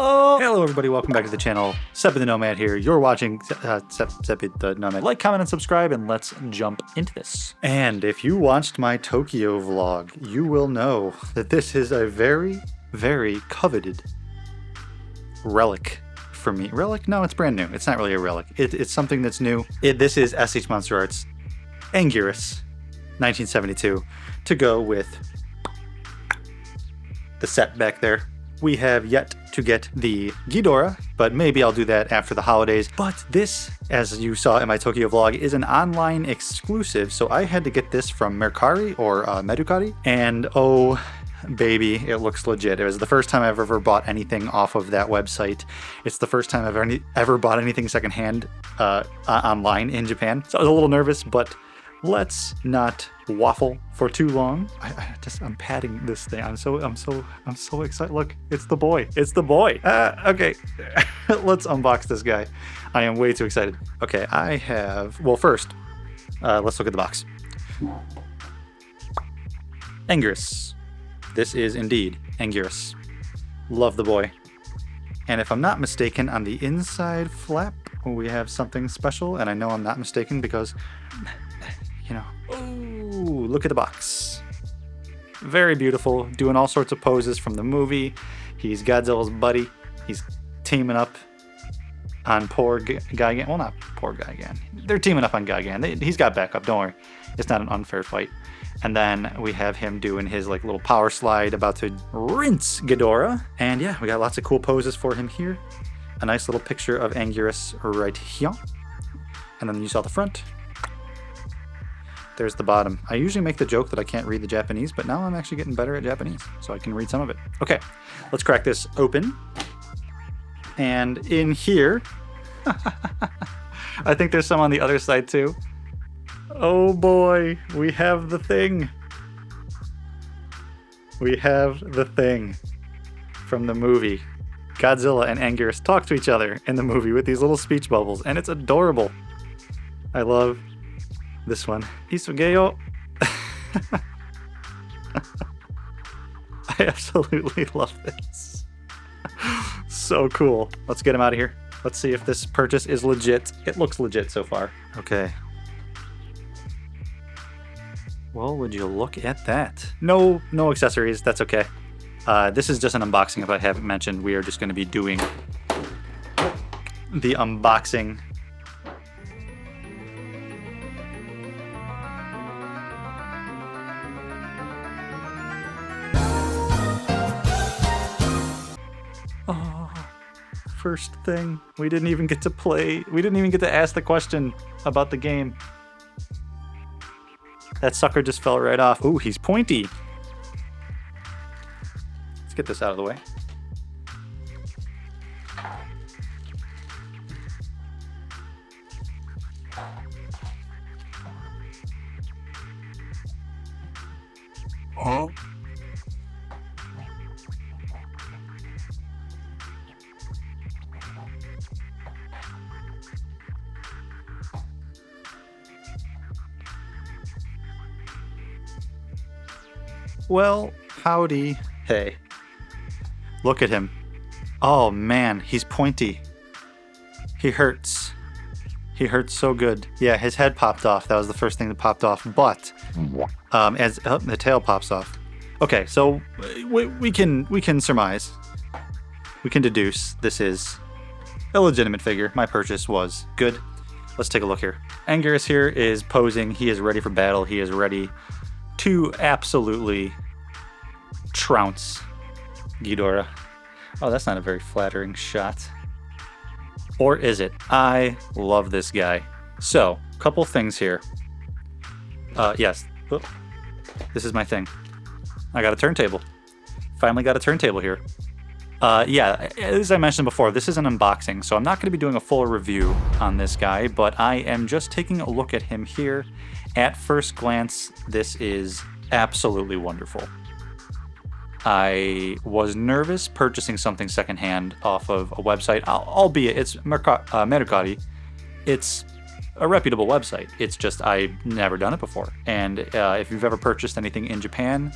Hello everybody, welcome back to the channel. Seppi the Nomad here. You're watching Seppi the Nomad. Like, comment, and subscribe, and let's jump into this. And if you watched my Tokyo vlog, you will know that this is a very, very coveted relic for me. Relic? No, it's brand new. It's not really a relic. It's something that's new. This is SH Monsterarts Anguirus 1972 to go with the set back there. We have yet to get the Ghidorah, but maybe I'll do that after the holidays. But this, as you saw in my Tokyo vlog, is an online exclusive, so I had to get this from Mercari or Medukari, and oh baby, it looks legit. It was the first time I've ever bought anything off of that website. It's the first time I've ever bought anything secondhand online in Japan, so I was a little nervous, but let's not waffle for too long. I'm patting this thing. I'm so excited. Look, it's the boy. It's the boy. Okay, let's unbox this guy. I am way too excited. Okay, I have. Well, first, let's look at the box. Anguirus. This is indeed Anguirus. Love the boy. And if I'm not mistaken, on the inside flap, we have something special, and I know I'm not mistaken because, you know, ooh, look at the box. Very beautiful, doing all sorts of poses from the movie. He's Godzilla's buddy. He's teaming up on poor Gigan. Well, not poor Gigan. They're teaming up on Gigan. He's got backup, don't worry. It's not an unfair fight. And then we have him doing his like little power slide, about to rinse Ghidorah. And yeah, we got lots of cool poses for him here. A nice little picture of Anguirus right here. And then you saw the front. There's the bottom. I usually make the joke that I can't read the Japanese, but now I'm actually getting better at Japanese, so I can read some of it. Okay, let's crack this open. And in here, I think there's some on the other side too. Oh boy, we have the thing. We have the thing from the movie. Godzilla and Anguirus talk to each other in the movie with these little speech bubbles, and it's adorable. I love this one. Isugeyo. I absolutely love this. So cool. Let's get him out of here. Let's see if this purchase is legit. It looks legit so far. Okay. Well, would you look at that? No accessories. That's okay. This is just an unboxing. If I haven't mentioned, we are just going to be doing the unboxing. Oh, first thing. We didn't even get to play. We didn't even get to ask the question about the game. That sucker just fell right off. Ooh, he's pointy. Let's get this out of the way. Huh? Well, howdy. Hey. Look at him. Oh man, he's pointy. He hurts. He hurts so good. Yeah, his head popped off. That was the first thing that popped off. But as the tail pops off. Okay, so we can surmise. We can deduce this is a legitimate figure. My purchase was good. Let's take a look here. Anguirus here is posing. He is ready for battle. He is ready to absolutely trounce Ghidorah. Oh, that's not a very flattering shot. Or is it? I love this guy. So, couple things here. Yes. Oh, this is my thing. I got a turntable. Finally got a turntable here. Yeah, as I mentioned before, this is an unboxing, so I'm not going to be doing a full review on this guy, but I am just taking a look at him here. At first glance, this is absolutely wonderful. I was nervous purchasing something secondhand off of a website, albeit it's Mercari. It's a reputable website. It's just I've never done it before. And if you've ever purchased anything in Japan,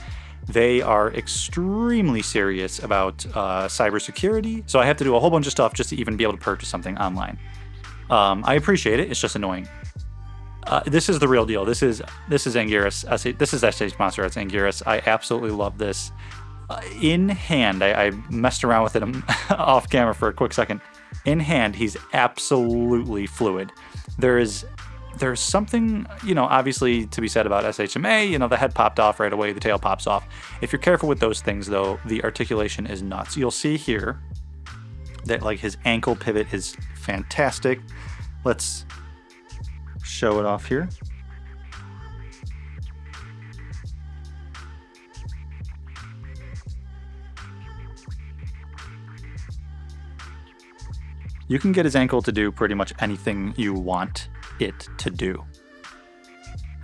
they are extremely serious about cybersecurity. So I have to do a whole bunch of stuff just to even be able to purchase something online. I appreciate it. It's just annoying. This is the real deal. This is Anguirus. This is Monsterarts Anguirus. I absolutely love this. In hand, I messed around with it off camera for a quick second. In hand, he's absolutely fluid. There's something, obviously to be said about SHMA. The head popped off right away, the tail pops off. If you're careful with those things, though, the articulation is nuts. You'll see here that like his ankle pivot is fantastic. Let's show it off here. You can get his ankle to do pretty much anything you want it to do.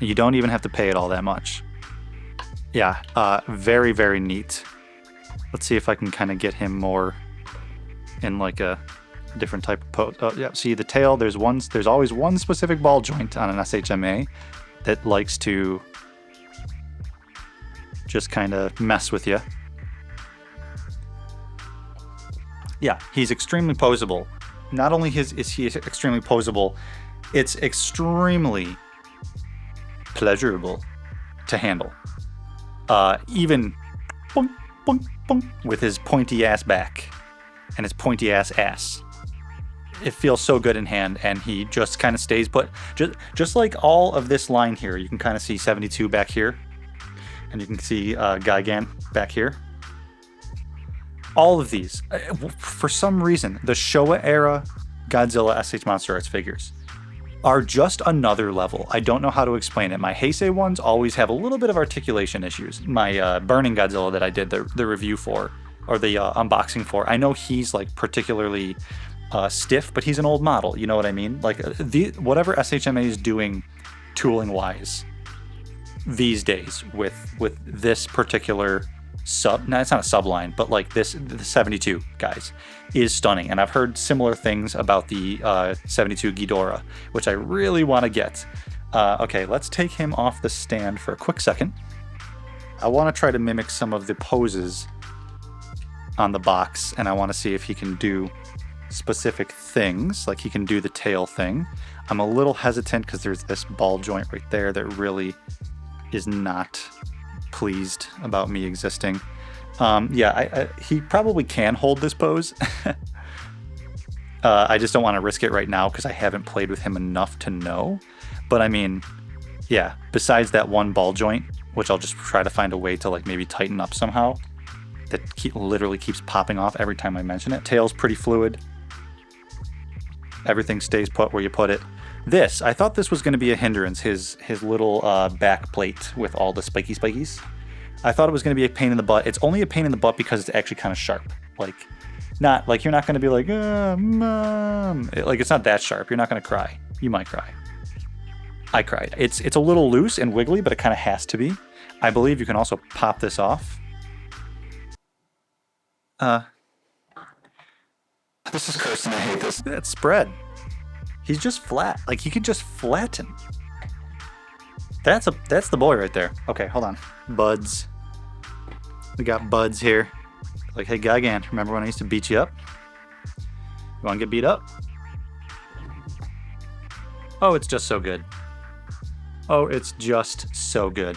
You don't even have to pay it all that much. Yeah, very, very neat. Let's see if I can kind of get him more in like a different type of pose. Oh, yeah, see the tail, there's always one specific ball joint on an SHMA that likes to just kind of mess with you. Yeah, he's extremely posable. Not only is he extremely posable, it's extremely pleasurable to handle. Even boink, boink, boink, with his pointy ass back and his pointy ass. It feels so good in hand, and he just kind of stays put. Just like all of this line here, you can kind of see 72 back here, and you can see Gigan back here. All of these, for some reason, the Showa era Godzilla SH Monsterarts figures are just another level. I don't know how to explain it. My Heisei ones always have a little bit of articulation issues. My Burning Godzilla that I did the review for, or the unboxing for, I know he's like particularly stiff, but he's an old model. You know what I mean? Like whatever SHMA is doing tooling-wise these days with this particular it's not a subline, but like the 72 guys is stunning. And I've heard similar things about the 72 Ghidorah, which I really want to get. Okay, let's take him off the stand for a quick second. I want to try to mimic some of the poses on the box, and I want to see if he can do specific things, like he can do the tail thing. I'm a little hesitant because there's this ball joint right there that really is not pleased about me existing. He probably can hold this pose. I just don't want to risk it right now because I haven't played with him enough to know. But I mean, yeah, besides that one ball joint, which I'll just try to find a way to like maybe tighten up somehow, that literally keeps popping off every time I mention it. Tail's pretty fluid. Everything stays put where you put it. I thought this was going to be a hindrance, his little back plate with all the spikies. I thought it was going to be a pain in the butt. It's only a pain in the butt because it's actually kind of sharp. Like, not like you're not going to be like, Mom. Like, it's not that sharp. You're not going to cry. You might cry. I cried. It's a little loose and wiggly, but it kind of has to be. I believe you can also pop this off. This is Kirsten. I hate this. That spread. He's just flat. Like, he could just flatten. That's the boy right there. Okay, hold on. Buds. We got Buds here. Like, hey, Gigan, remember when I used to beat you up? You want to get beat up? Oh, it's just so good. Oh, it's just so good.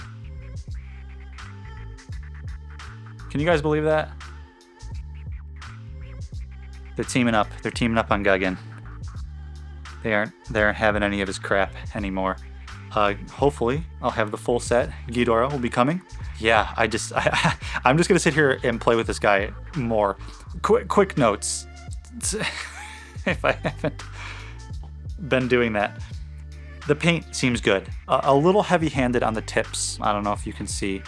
Can you guys believe that? They're teaming up. They're teaming up on Gigan. They aren't having any of his crap anymore. Hopefully, I'll have the full set. Ghidorah will be coming. Yeah, I'm just gonna sit here and play with this guy more. Quick notes. If I haven't been doing that. The paint seems good. A little heavy-handed on the tips. I don't know if you can see.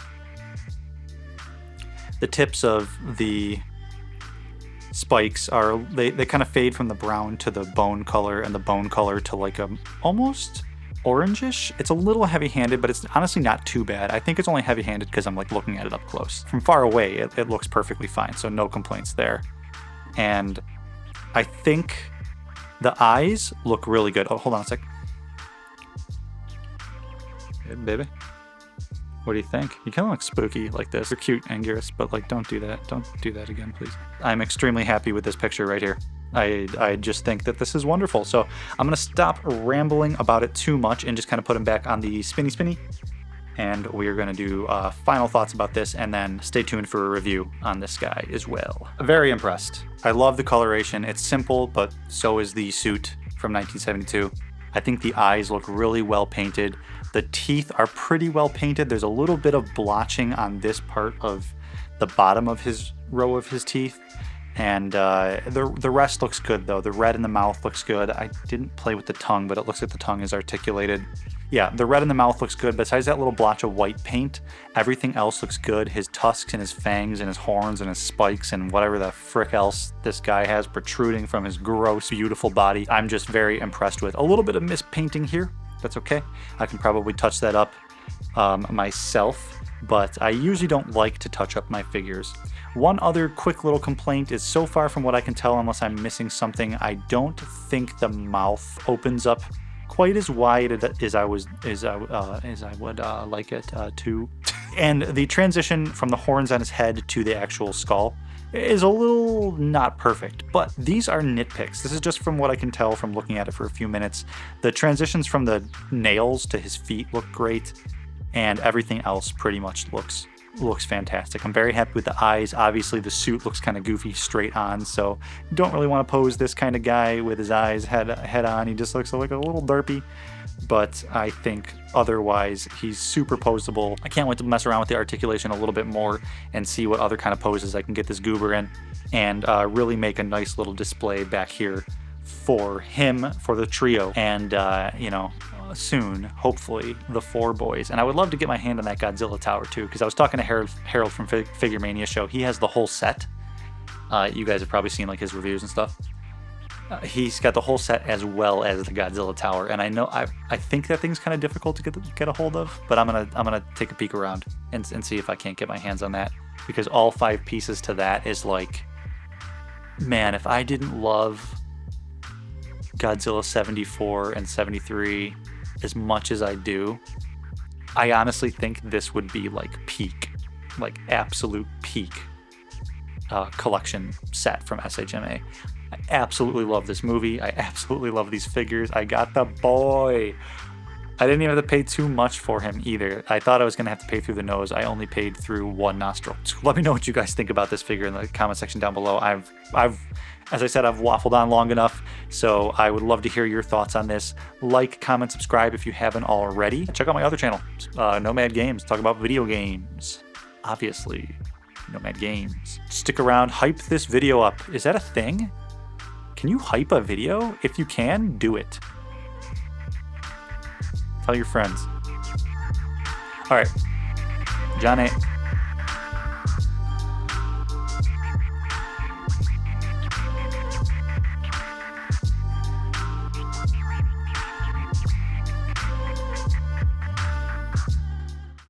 The tips of the spikes are, they kind of fade from the brown to the bone color, and the bone color to like a almost orangish. It's a little heavy-handed, but it's honestly not too bad. I think it's only heavy-handed because I'm like looking at it up close. From far away, it looks perfectly fine, so no complaints there. And I think the eyes look really good. Oh, hold on a sec. Hey, baby. What do you think? You kind of look spooky like this. You're cute, Anguirus, but like, don't do that. Don't do that again, please. I'm extremely happy with this picture right here. I just think that this is wonderful. So I'm gonna stop rambling about it too much and just kind of put him back on the spinny. And we are gonna do final thoughts about this, and then stay tuned for a review on this guy as well. Very impressed. I love the coloration. It's simple, but so is the suit from 1972. I think the eyes look really well painted. The teeth are pretty well painted. There's a little bit of blotching on this part of the bottom of his row of his teeth. And the rest looks good though. The red in the mouth looks good. I didn't play with the tongue, but it looks like the tongue is articulated. Yeah, the red in the mouth looks good. Besides that little blotch of white paint, everything else looks good. His tusks and his fangs and his horns and his spikes and whatever the frick else this guy has protruding from his gross, beautiful body, I'm just very impressed with. A little bit of mispainting here. That's okay. I can probably touch that up myself, but I usually don't like to touch up my figures. One other quick little complaint is, so far from what I can tell, unless I'm missing something, I don't think the mouth opens up quite as wide as I would like it to. And the transition from the horns on his head to the actual skull is a little not perfect, but these are nitpicks. This is just from what I can tell from looking at it for a few minutes. The transitions from the nails to his feet look great, and everything else pretty much looks fantastic. I'm very happy with the eyes. Obviously the suit looks kind of goofy straight on, so don't really want to pose this kind of guy with his eyes head on. He just looks like a little derpy, but I think otherwise he's super posable. I can't wait to mess around with the articulation a little bit more and see what other kind of poses I can get this goober in, and really make a nice little display back here for him, for the trio, and you know, soon, hopefully, the 4 boys. And I would love to get my hand on that Godzilla tower too, because I was talking to Harold from Figure Mania show. He has the whole set. You guys have probably seen like his reviews and stuff. He's got the whole set as well as the Godzilla tower, and I know I think that thing's kind of difficult to get a hold of, but I'm gonna take a peek around and see if I can't get my hands on that, because all 5 pieces to that is like, man, if I didn't love Godzilla 74 and 73 as much as I do, I honestly think this would be like peak, like absolute peak collection set from SHMA. I absolutely love this movie. I absolutely love these figures. I got the boy. I didn't even have to pay too much for him either. I thought I was going to have to pay through the nose. I only paid through one nostril. So let me know what you guys think about this figure in the comment section down below. As I said, I've waffled on long enough, so I would love to hear your thoughts on this. Like, comment, subscribe if you haven't already. Check out my other channel, Nomad Games. Talk about video games. Obviously, Nomad Games. Stick around, hype this video up. Is that a thing? Can you hype a video? If you can, do it. Tell your friends. All right, John A.